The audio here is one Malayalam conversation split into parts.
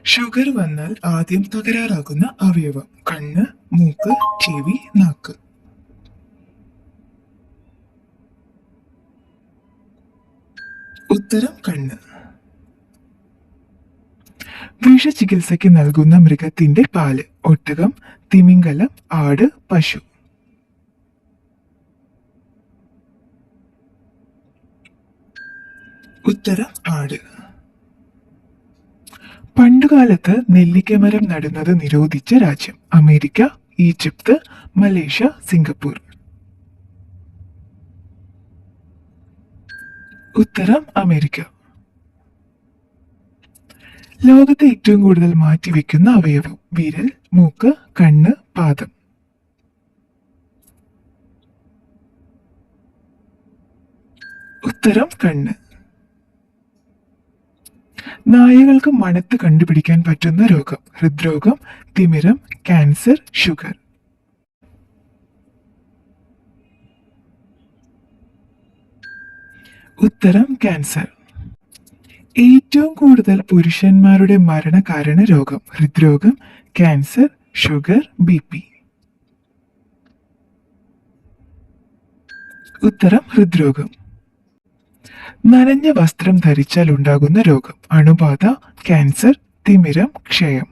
ഷുഗർ വന്നാൽ ആദ്യം തകരാറാകുന്ന അവയവം: കണ്ണ്, മൂക്ക്, ചെവി, നാക്ക്. ഉത്തരം കണ്ണ്. വിഷചികിത്സയ്ക്ക് നൽകുന്ന മൃഗത്തിന്റെ പാല്: ഒട്ടകം, തിമിംഗലം, ആട്, പശു. ഉത്തരം ആട്. പണ്ടുകാലത്ത് നെല്ലിക്കമരം നടുന്നത് നിരോധിച്ച രാജ്യം: അമേരിക്ക, ഈജിപ്ത്, മലേഷ്യ, സിംഗപ്പൂർ. ഉത്തരം അമേരിക്ക. ലോകത്തെ ഏറ്റവും കൂടുതൽ മാറ്റിവെക്കുന്ന അവയവം: വിരൽ, മൂക്ക്, കണ്ണ്, പാദം. ഉത്തരം കണ്ണ്. നായകൾക്ക് മണത്ത് കണ്ടുപിടിക്കാൻ പറ്റുന്ന രോഗം: ഹൃദ്രോഗം, തിമിരം, ക്യാൻസർ, ഷുഗർ. ഉത്തരം ക്യാൻസർ. ഏറ്റവും കൂടുതൽ പുരുഷന്മാരുടെ മരണകാരണ രോഗം: ഹൃദ്രോഗം, ക്യാൻസർ, ഷുഗർ, BP. ഉത്തരം ഹൃദ്രോഗം. നനഞ്ഞ വസ്ത്രം ധരിച്ചാൽ ഉണ്ടാകുന്ന രോഗം: അണുബാധ, ക്യാൻസർ, തിമിരം, ക്ഷയം.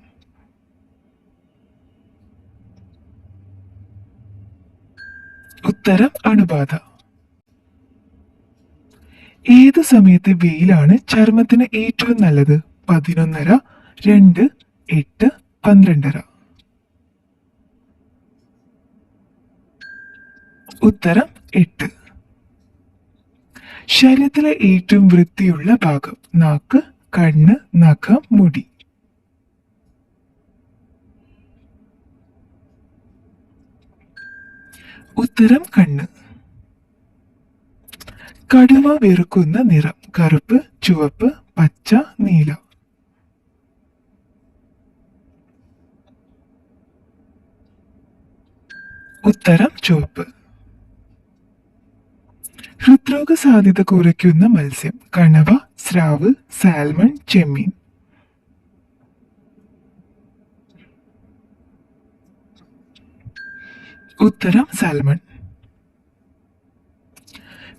ഉത്തരം അണുബാധ. ഏത് സമയത്ത് വെയിലാണ് ചർമ്മത്തിന് ഏറ്റവും നല്ലത്? 11:30, 2, 8, 12:30. ഉത്തരം 8. ശരീരത്തിലെ ഏറ്റവും വൃത്തിയുള്ള ഭാഗം: നാക്ക്, കണ്ണ്, നഖം, മുടി. ഉത്തരം കണ്ണ്. കടുവ വെറുക്കുന്ന നിറം: കറുപ്പ്, ചുവപ്പ്, പച്ച, നീല. ഉത്തരം ചുവപ്പ്. ഹൃദ്രോഗ സാധ്യത കുറയ്ക്കുന്ന മത്സ്യം: കണവ, സ്രാവ്, സാൽമൺ, ചെമ്മീൻ. ഉത്തരം സാൽമൺ.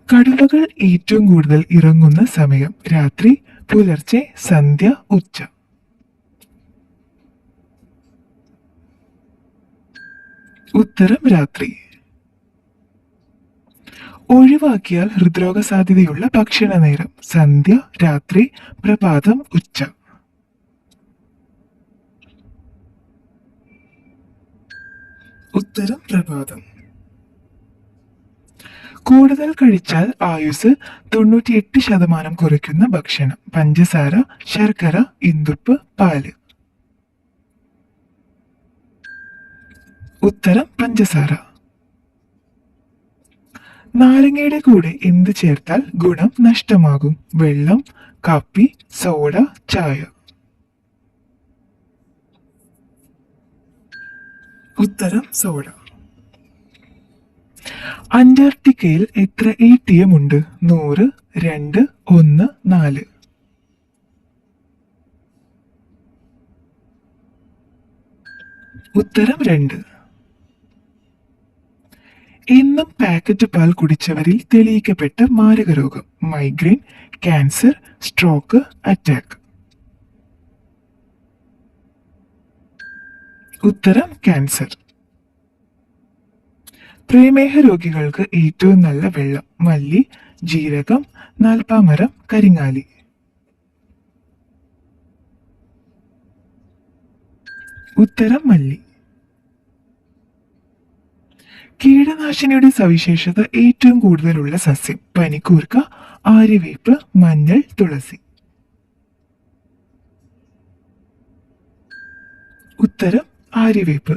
കടുവകൾ ഏറ്റവും കൂടുതൽ ഇറങ്ങുന്ന സമയം: രാത്രി, പുലർച്ചെ, സന്ധ്യ, ഉച്ച. ഉത്തരം രാത്രി. ഒഴിവാക്കിയാൽ ഹൃദ്രോഗ സാധ്യതയുള്ള ഭക്ഷണ നേരം: സന്ധ്യ, രാത്രി, പ്രഭാതം, ഉച്ച. ഉത്തരം പ്രഭാതം. കൂടുതൽ കഴിച്ചാൽ ആയുസ് 98% കുറയ്ക്കുന്ന ഭക്ഷണം: പഞ്ചസാര, ശർക്കര, ഇന്ദുപ്പ്, പാല്. ഉത്തരം പഞ്ചസാര. നാരങ്ങയുടെ കൂടെ എന്ത് ചേർത്താൽ ഗുണം നഷ്ടമാകും? വെള്ളം, കാപ്പി, സോഡ, ചായ. ഉത്തരം സോഡ. അന്റാർട്ടിക്കയിൽ എത്ര ATM ഉണ്ട്? 100, 2, 1, 4. ഉത്തരം 2. എന്നും പാക്കറ്റ് പാൽ കുടിച്ചവരിൽ തെളിയിക്കപ്പെട്ട മാരകരോഗം: മൈഗ്രെയിൻ, ക്യാൻസർ, സ്ട്രോക്ക്, അറ്റാക്ക്. ഉത്തരം ക്യാൻസർ. പ്രമേഹ രോഗികൾക്ക് ഏറ്റവും നല്ല വെള്ളം: മല്ലി, ജീരകം, നാൽപ്പാമരം, കരിങ്ങാലി. ഉത്തരം മല്ലി. കീടനാശിനിയുടെ സവിശേഷത ഏറ്റവും കൂടുതലുള്ള സസ്യം: പനിക്കൂർക്ക, ആര്യവേപ്പ്, മഞ്ഞൾ, തുളസി. ഉത്തരം ആര്യവേപ്പ്.